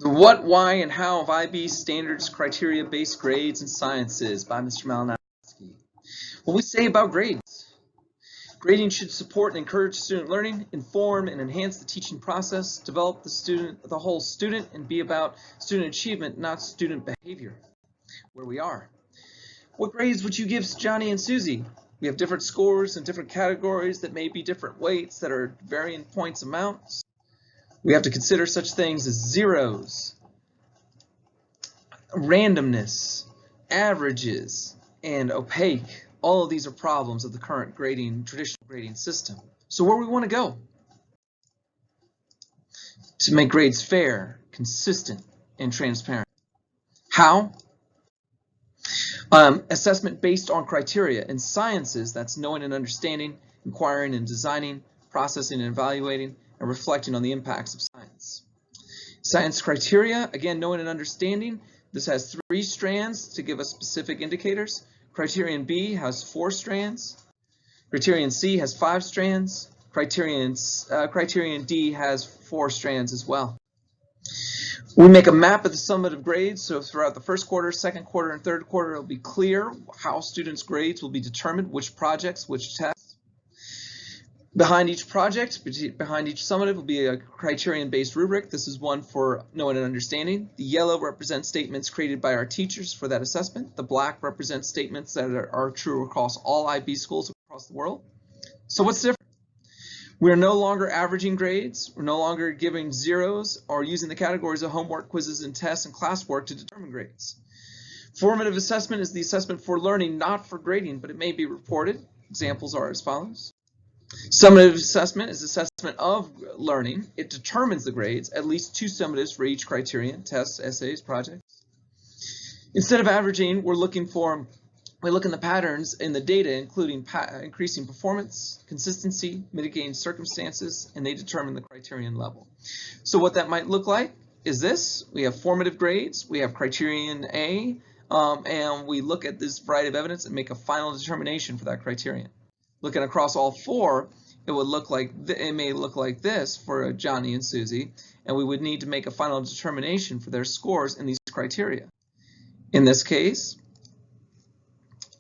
The What, Why, and How of IB Standards Criteria-Based Grades in Sciences by Mr. Malinowski. What we say about grades. Grading should support and encourage student learning, inform and enhance the teaching process, develop the whole student, and be about student achievement, not student behavior. Where we are. What grades would you give Johnny and Susie? We have different scores and different categories that may be different weights that are varying points amounts. We have to consider such things as zeros, randomness, averages, and opaque. All of these are problems of the current traditional grading system. So where we want to go? To make grades fair, consistent, and transparent. How? Assessment based on criteria. In sciences, that's knowing and understanding, inquiring and designing, processing and evaluating, and reflecting on the impacts of science. Science criteria, again, knowing and understanding. This has 3 strands to give us specific indicators. Criterion B has 4 strands. Criterion C has 5 strands. Criterion D has 4 strands as well. We make a map of the summative grades, so throughout the first quarter, second quarter, and third quarter, it'll be clear how students' grades will be determined, which projects, which tests. Behind each project, behind each summative will be a criterion-based rubric. This is one for knowing and understanding. The yellow represents statements created by our teachers for that assessment. The black represents statements that are true across all IB schools across the world. So what's different? We're no longer averaging grades. We're no longer giving zeros or using the categories of homework, quizzes, and tests and classwork to determine grades. Formative assessment is the assessment for learning, not for grading, but it may be reported. Examples are as follows. Summative assessment is assessment of learning. It determines the grades, at least 2 summatives for each criterion, tests, essays, projects. Instead of averaging, we look in the patterns in the data, including increasing performance, consistency, mitigating circumstances, and they determine the criterion level. So what that might look like is this. We have formative grades, we have criterion A, and we look at this variety of evidence and make a final determination for that criterion. Looking across all 4, it may look like this for Johnny and Susie, and we would need to make a final determination for their scores in these criteria. In this case,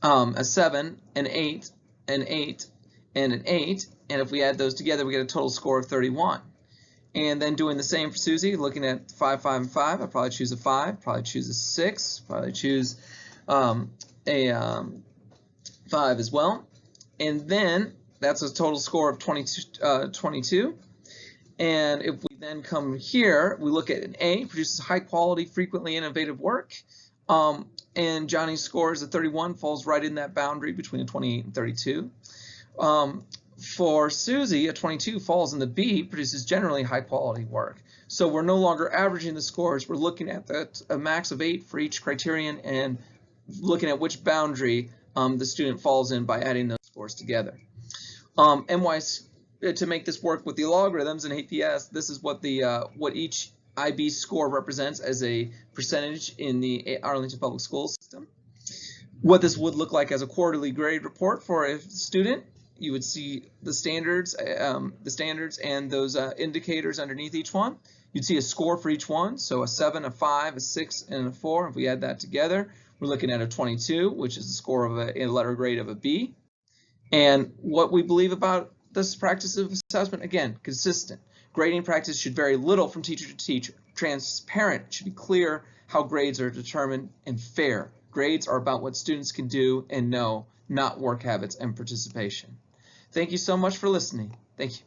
a 7, an 8, an 8, and an 8, and if we add those together, we get a total score of 31. And then doing the same for Susie, looking at 5, 5, and 5, I'd probably choose a 5, probably choose a 6, probably choose a 5 as well. And then that's a total score of 22. And if we then come here, we look at an A, produces high quality, frequently innovative work. And Johnny's score is a 31, falls right in that boundary between a 28 and 32. For Susie, a 22 falls in the B, produces generally high quality work. So we're no longer averaging the scores, we're looking at a max of 8 for each criterion and looking at which boundary the student falls in by adding those scores together. To make this work with the logarithms in APS, this is what each IB score represents as a percentage in the Arlington Public Schools system. What this would look like as a quarterly grade report for a student, you would see the standards and those indicators underneath each one. You'd see a score for each one, so a 7, a 5, a 6, and a 4. If we add that together, we're looking at a 22, which is the score of a letter grade of a B. And what we believe about this practice of assessment, again, consistent. Grading practice should vary little from teacher to teacher. Transparent, it should be clear how grades are determined, and fair. Grades are about what students can do and know, not work habits and participation. Thank you so much for listening. Thank you.